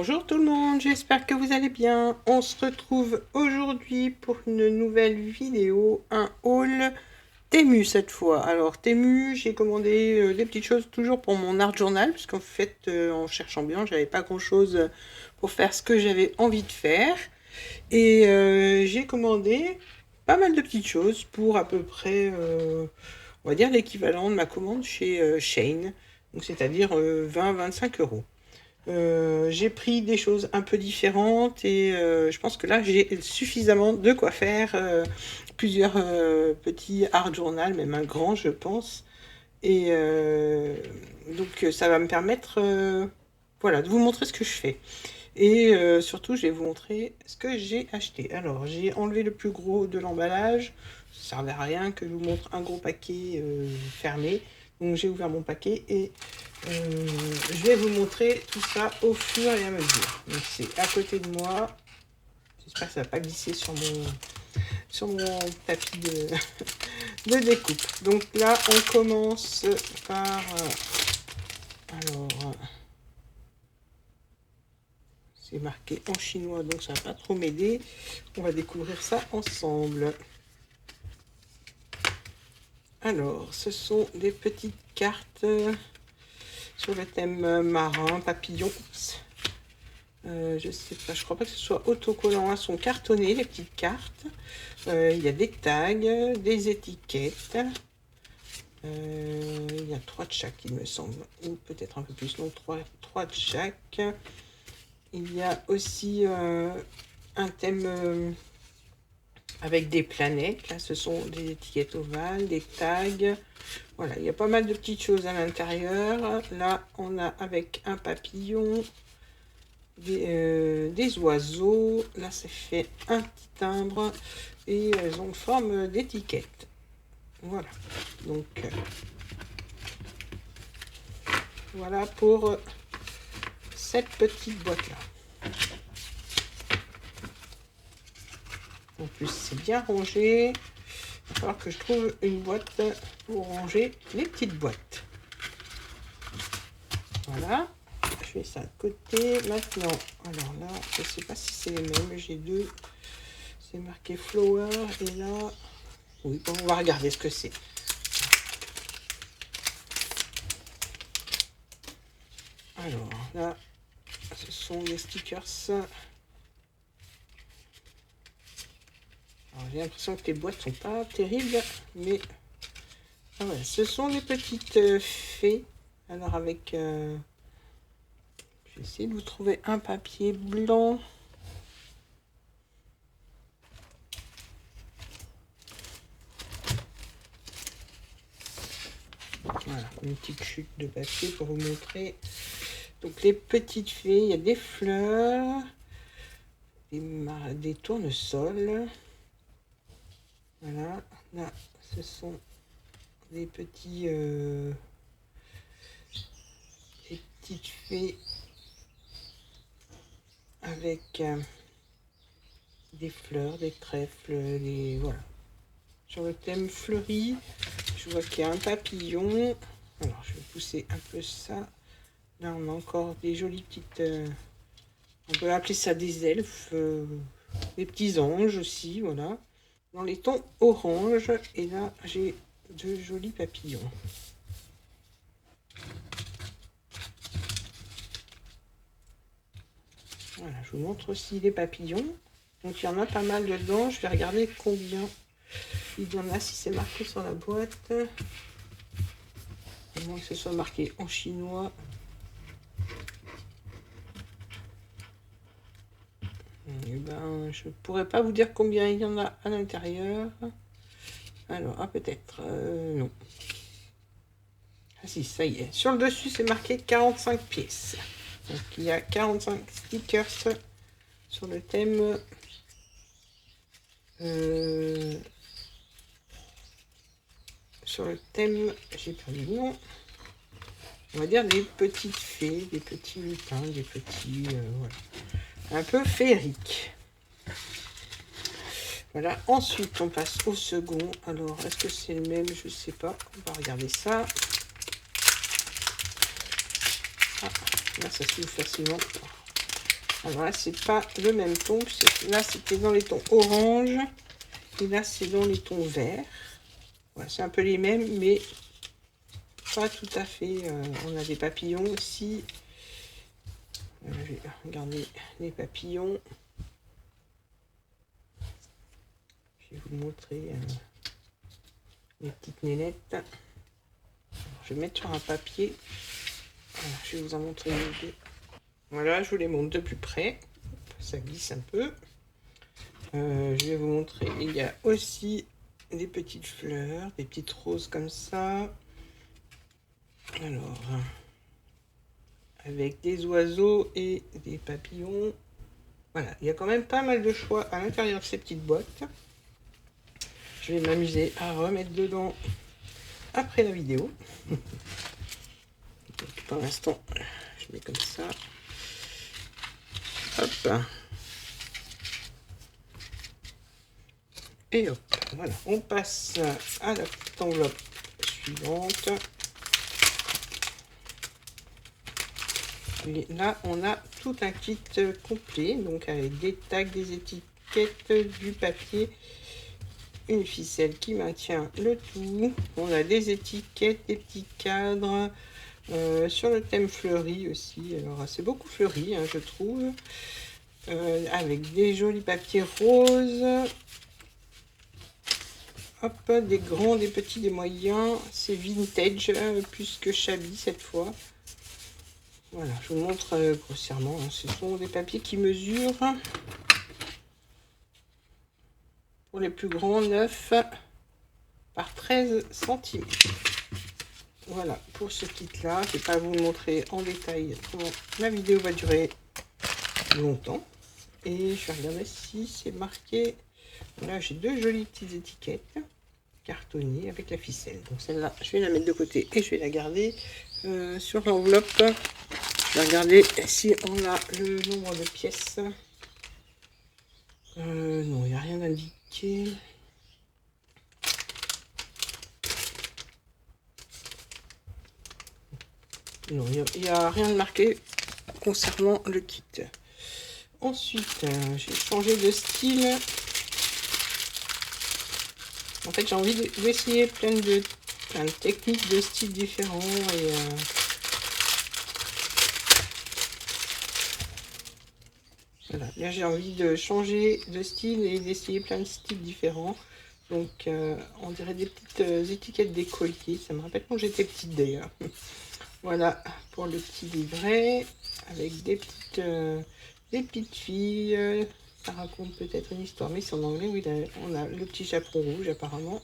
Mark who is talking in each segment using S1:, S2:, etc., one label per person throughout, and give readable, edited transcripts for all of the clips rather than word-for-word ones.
S1: Bonjour tout le monde, j'espère que vous allez bien. On se retrouve aujourd'hui pour une nouvelle vidéo, un haul Temu cette fois. Alors Temu, j'ai commandé des petites choses toujours pour mon art journal, puisqu'en fait, en cherchant bien, j'avais pas grand chose pour faire ce que j'avais envie de faire. Et j'ai commandé pas mal de petites choses pour à peu près, on va dire, l'équivalent de ma commande chez Shein. Donc c'est-à-dire 20-25 euros. J'ai pris des choses un peu différentes et je pense que là j'ai suffisamment de quoi faire plusieurs petits art journal, même un grand je pense. Et donc ça va me permettre voilà, de vous montrer ce que je fais. Et surtout je vais vous montrer ce que j'ai acheté. Alors j'ai enlevé le plus gros de l'emballage, ça ne servait à rien que je vous montre un gros paquet fermé. Donc j'ai ouvert mon paquet et je vais vous montrer tout ça au fur et à mesure. Donc c'est à côté de moi. J'espère que ça ne va pas glisser sur mon tapis de découpe. Donc là, on commence par... alors, c'est marqué en chinois, donc ça ne va pas trop m'aider. On va découvrir ça ensemble. Alors, ce sont des petites cartes sur le thème marin, papillon. Je sais pas, je crois pas que ce soit autocollant, elles sont cartonnées les petites cartes. Il y a des tags, des étiquettes. Il y a 3 de chaque, il me semble, ou peut-être un peu plus, non, 3 de chaque. Il y a aussi un thème avec des planètes. Là, ce sont des étiquettes ovales, des tags. Voilà, il y a pas mal de petites choses à l'intérieur. Là, on a avec un papillon, des oiseaux. Là, ça fait un petit timbre et elles ont forme d'étiquette. Voilà, donc voilà pour cette petite boîte là. En plus, c'est bien rangé. Il va falloir que je trouve une boîte pour ranger les petites boîtes. Voilà. Je mets ça de côté. Maintenant, alors là, je ne sais pas si c'est les mêmes. J'ai deux. C'est marqué Flower. Et là, oui, bon, on va regarder ce que c'est. Alors là, ce sont des stickers. J'ai l'impression que les boîtes sont pas terribles, mais ah ouais, ce sont des petites fées. Alors avec, je vais essayer de vous trouver un papier blanc. Voilà, une petite chute de papier pour vous montrer. Donc les petites fées, il y a des fleurs, des tournesols. Voilà, là ce sont des petits, des petites fées avec des fleurs, des trèfles, des voilà. Sur le thème fleuri, je vois qu'il y a un papillon. Alors je vais pousser un peu ça. Là on a encore des jolies petites, on peut appeler ça des elfes, des petits anges aussi, voilà. Dans les tons orange, et là j'ai de jolis papillons. Voilà, je vous montre aussi les papillons. Donc il y en a pas mal dedans, je vais regarder combien il y en a, si c'est marqué sur la boîte. À moins que ce soit marqué en chinois. Et ben, je ne pourrais pas vous dire combien il y en a à l'intérieur. Alors, ah, peut-être, non. Ah si, ça y est. Sur le dessus, c'est marqué 45 pièces. Donc, il y a 45 stickers sur le thème. Sur le thème, j'ai perdu le nom. On va dire des petites fées, des petits lutins, des petits... voilà. Un peu féerique. Voilà, ensuite on passe au second. Alors, est-ce que c'est le même? Je sais pas. On va regarder ça. Ah, là, ça s'ouvre facilement. Alors là, c'est pas le même ton, puisque là, c'était dans les tons orange, et là, c'est dans les tons verts. Voilà, c'est un peu les mêmes, mais pas tout à fait. On a des papillons aussi. Je vais regarder les papillons. Je vais vous montrer les petites nénettes. Alors, je vais mettre sur un papier. Voilà, je vais vous en montrer les deux. Voilà, je vous les montre de plus près. Ça glisse un peu. Je vais vous montrer. Il y a aussi des petites fleurs, des petites roses comme ça. Alors, avec des oiseaux et des papillons. Voilà, il y a quand même pas mal de choix à l'intérieur de ces petites boîtes. Je vais m'amuser à remettre dedans après la vidéo. Donc, pour l'instant, je mets comme ça. Hop. Et hop, voilà. On passe à la petite enveloppe suivante. Et là, on a tout un kit complet, donc avec des tags, des étiquettes, du papier, une ficelle qui maintient le tout. On a des étiquettes, des petits cadres, sur le thème fleuri aussi. Alors, c'est beaucoup fleuri, hein, je trouve. Avec des jolis papiers roses. Hop, des grands, des petits, des moyens. C'est vintage, plus que shabby cette fois. Voilà, je vous montre grossièrement. Hein. Ce sont des papiers qui mesurent, pour les plus grands, 9 par 13 cm. Voilà, pour ce kit-là, je ne vais pas vous le montrer en détail. La vidéo va durer longtemps. Et je vais regarder si c'est marqué. Là, j'ai deux jolies petites étiquettes cartonnées avec la ficelle. Donc celle-là, je vais la mettre de côté et je vais la garder sur l'enveloppe. Je vais regarder si on a le nombre de pièces. Non, il n'y a rien indiqué. Non, il n'y a rien de marqué concernant le kit. Ensuite, j'ai changé de style. En fait, j'ai envie d'essayer plein de techniques de styles différents. Et voilà, là j'ai envie de changer de style et d'essayer plein de styles différents. Donc, on dirait des petites étiquettes d'écoliers. Ça me rappelle quand j'étais petite d'ailleurs. Voilà pour le petit livret avec des petites filles. Ça raconte peut-être une histoire, mais c'est en anglais. Oui, on a le petit chaperon rouge apparemment.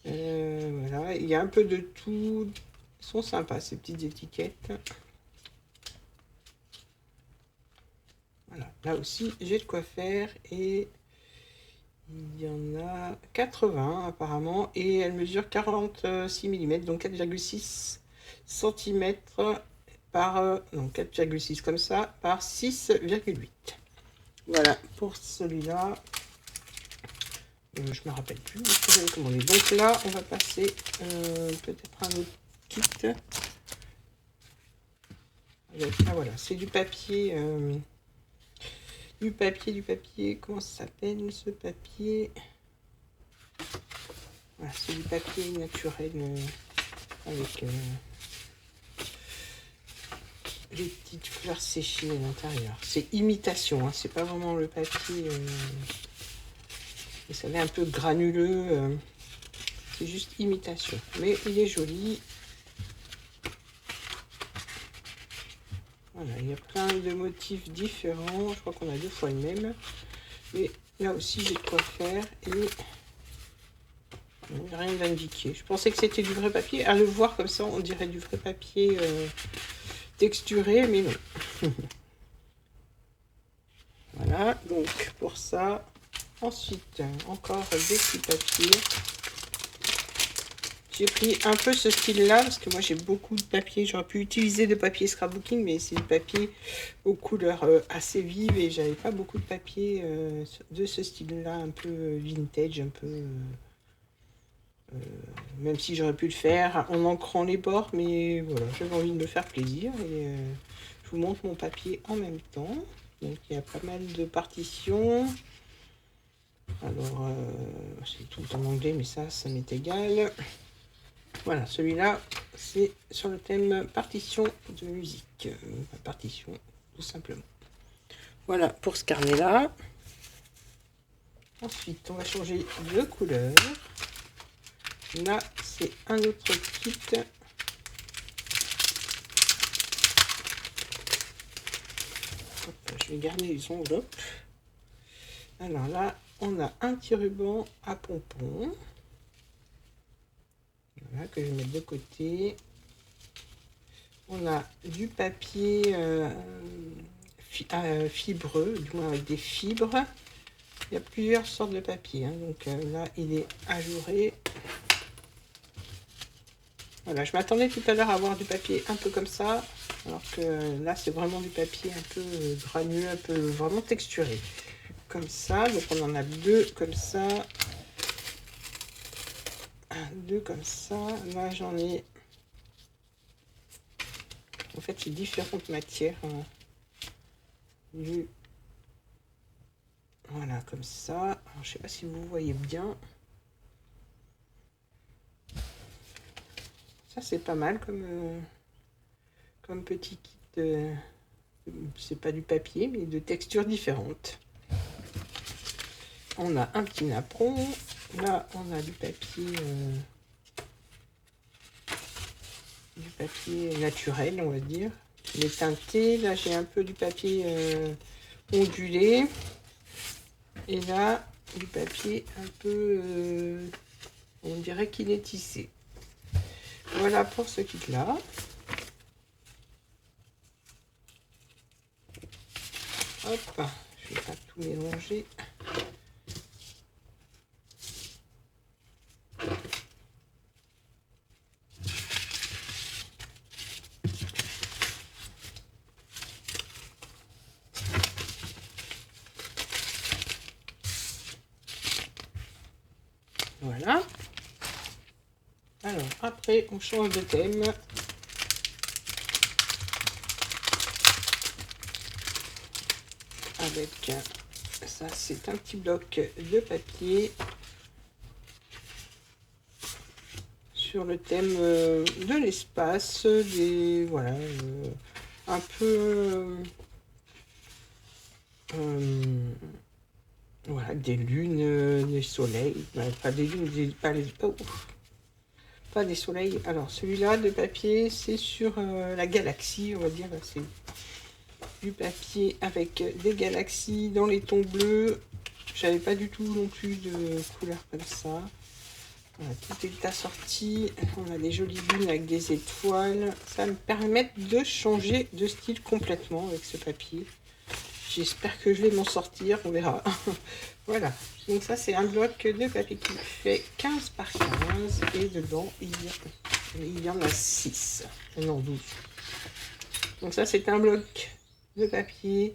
S1: Voilà, il y a un peu de tout. Ils sont sympas ces petites étiquettes. Voilà, là aussi j'ai de quoi faire et il y en a 80 apparemment et elle mesure 46 mm, donc 4,6 cm par, non 4,6 comme ça, par 6,8. Voilà pour celui-là. Je me rappelle plus ce que j'avais commandé. Donc là, on va passer peut-être un autre kit. Avec, ah voilà, c'est du papier. Du papier. Comment ça s'appelle ce papier? Voilà, c'est du papier naturel avec les petites fleurs séchées à l'intérieur. C'est imitation, hein, c'est pas vraiment le papier. Vous savez, un peu granuleux. C'est juste imitation. Mais il est joli. Voilà, il y a plein de motifs différents. Je crois qu'on a deux fois le même. Mais là aussi, j'ai de quoi faire. Et il n'y a rien d'indiqué. Je pensais que c'était du vrai papier. À le voir comme ça, on dirait du vrai papier texturé, mais non. Voilà, donc pour ça. Ensuite, encore des petits papiers. J'ai pris un peu ce style-là, parce que moi j'ai beaucoup de papier. J'aurais pu utiliser de papier scrapbooking, mais c'est du papier aux couleurs assez vives. Et j'avais pas beaucoup de papier de ce style-là, un peu vintage, un peu... même si j'aurais pu le faire en encrant les bords, mais voilà, j'avais envie de me faire plaisir. Et je vous montre mon papier en même temps. Donc il y a pas mal de partitions. Alors, c'est tout en anglais, mais ça m'est égal. Voilà, celui-là, c'est sur le thème partition de musique. Partition, tout simplement. Voilà pour ce carnet-là. Ensuite, on va changer de couleur. Là, c'est un autre kit. Hop, je vais garder les enveloppes. Alors là, on a un petit ruban à pompons. Voilà, que je vais mettre de côté. On a du papier fibreux, du moins avec des fibres. Il y a plusieurs sortes de papier. Hein, donc là, il est ajouré. Voilà, je m'attendais tout à l'heure à avoir du papier un peu comme ça. Alors que là, c'est vraiment du papier un peu granuleux, un peu vraiment texturé. Comme ça, donc on en a deux comme ça. Deux comme ça. Là, j'en ai... En fait, c'est différentes matières. Voilà, comme ça. Alors, je sais pas si vous voyez bien. Ça, c'est pas mal comme petit kit. C'est pas du papier, mais de textures différentes. On a un petit napperon. Là, on a du papier naturel, on va dire. Il est teinté. Là, j'ai un peu du papier ondulé. Et là, du papier un peu... on dirait qu'il est tissé. Voilà pour ce kit-là. Hop, je vais pas tout mélanger. Voilà. Alors, après, on change de thème. Avec ça, c'est un petit bloc de papier sur le thème de l'espace, des voilà, un peu voilà, des lunes, des soleils, pas des lunes, pas des soleils. Alors celui-là de papier, c'est sur la galaxie, on va dire. C'est du papier avec des galaxies dans les tons bleus. J'avais pas du tout non plus de couleur comme ça. Voilà, tout est assorti. On a des jolies lunes avec des étoiles. Ça me permet de changer de style complètement avec ce papier. J'espère que je vais m'en sortir, on verra. Voilà, donc ça c'est un bloc de papier qui fait 15 par 15 et dedans il y en a 6, non 12. Donc ça c'est un bloc de papier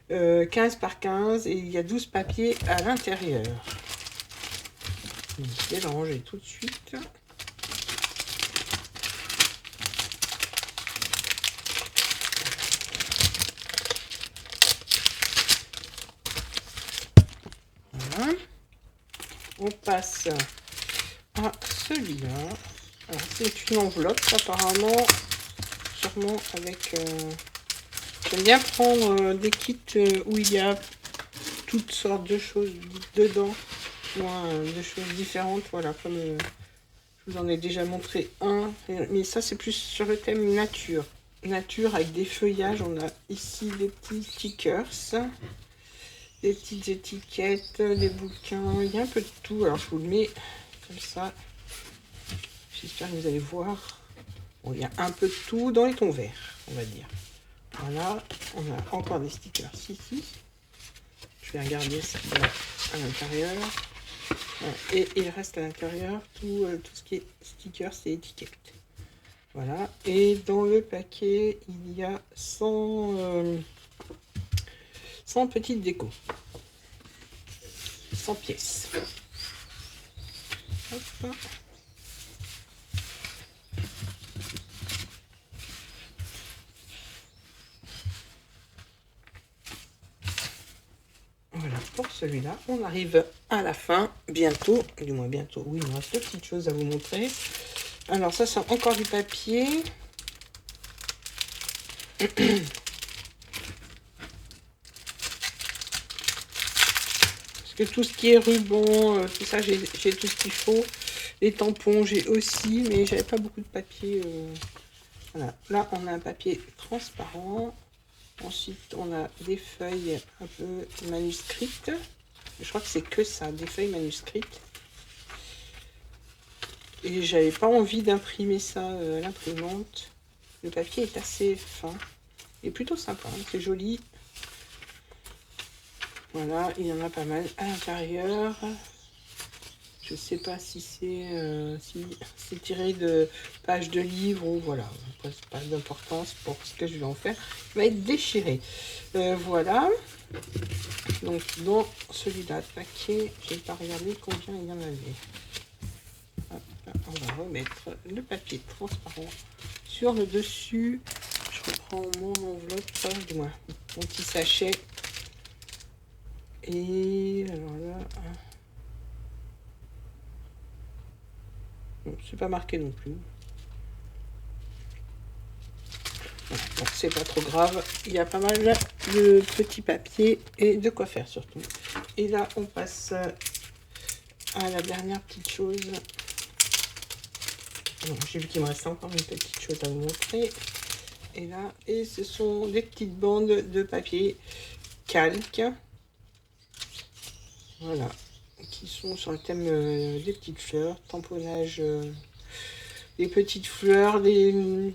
S1: 15 par 15 et il y a 12 papiers à l'intérieur. Je vais le ranger tout de suite. Voilà. On passe à celui-là. Alors c'est une enveloppe apparemment, sûrement avec... J'aime bien prendre des kits où il y a toutes sortes de choses dedans, de choses différentes, voilà, comme je vous en ai déjà montré un, mais ça c'est plus sur le thème nature. Nature avec des feuillages, on a ici des petits stickers, des petites étiquettes, des bouquins, il y a un peu de tout, alors je vous le mets comme ça, j'espère que vous allez voir. Bon, il y a un peu de tout dans les tons verts, on va dire. Voilà, on a encore des stickers ici. Je vais regarder ce qu'il y a à l'intérieur. Voilà. Et il reste à l'intérieur tout ce qui est stickers et étiquettes. Voilà. Et dans le paquet, il y a 100 petites décos. 100 pièces. Hop. celui-là. On arrive à la fin, bientôt, du moins bientôt. Oui, il me reste deux petites choses à vous montrer. Alors ça, c'est encore du papier. Parce que tout ce qui est ruban, tout ça, j'ai tout ce qu'il faut. Les tampons, j'ai aussi, mais j'avais pas beaucoup de papier. Voilà, là, on a un papier transparent. Ensuite, on a des feuilles un peu manuscrites. Je crois que c'est que ça, des feuilles manuscrites. Et j'avais pas envie d'imprimer ça à l'imprimante. Le papier est assez fin. Et plutôt sympa, hein, c'est joli. Voilà, il y en a pas mal à l'intérieur. Je sais pas si c'est tiré de pages de livres ou voilà. Pas d'importance pour ce que je vais en faire. Il va être déchiré. Voilà. Donc dans celui-là de paquet, je n'ai pas regardé combien il y en avait. Hop, on va remettre le papier transparent sur le dessus. Je reprends mon enveloppe, du moins mon petit sachet. Et alors là, bon, c'est pas marqué non plus. Voilà, bon, c'est pas trop grave. Il y a pas mal de petits papiers et de quoi faire surtout. Et là, on passe à la dernière petite chose. J'ai vu qu'il me reste encore une petite chose à vous montrer. Et là, et ce sont des petites bandes de papier calque. Voilà, qui sont sur le thème des petites fleurs, tamponnage des petites fleurs, des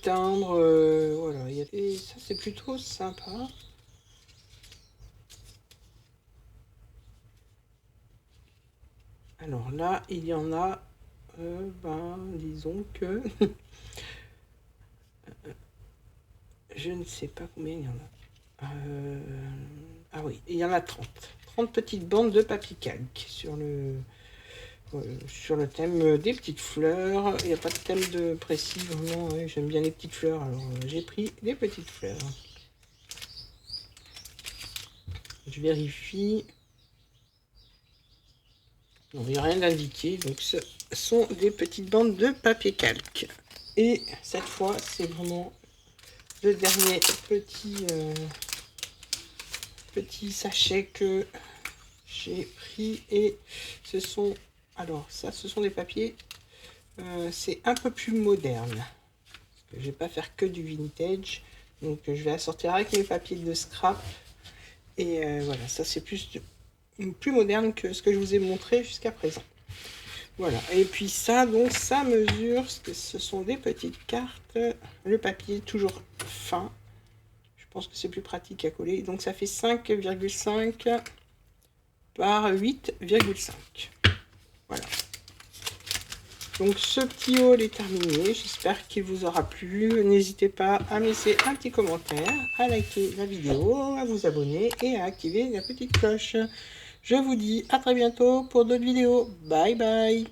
S1: timbres, voilà. Et ça, c'est plutôt sympa. Alors là, il y en a, disons que je ne sais pas combien il y en a. Ah oui, il y en a 30. 30 petites bandes de papier calque sur le thème des petites fleurs. Il n'y a pas de thème de précis, vraiment. Ouais, j'aime bien les petites fleurs, alors j'ai pris des petites fleurs. Je vérifie. Non, il n'y a rien d'indiqué, donc ce sont des petites bandes de papier calque. Et cette fois, c'est vraiment le dernier petit sachet que j'ai pris. Et ce sont, alors ça, ce sont des papiers, c'est un peu plus moderne. Je vais pas faire que du vintage, donc je vais assortir avec mes papiers de scrap. Et voilà, ça c'est plus moderne que ce que je vous ai montré jusqu'à présent. Voilà, et puis ça, donc ça mesure, ce sont des petites cartes, le papier toujours fin. Je pense que c'est plus pratique à coller. Donc ça fait 5,5 par 8,5. Voilà. Donc ce petit haul est terminé. J'espère qu'il vous aura plu. N'hésitez pas à me laisser un petit commentaire, à liker la vidéo, à vous abonner et à activer la petite cloche. Je vous dis à très bientôt pour d'autres vidéos. Bye bye.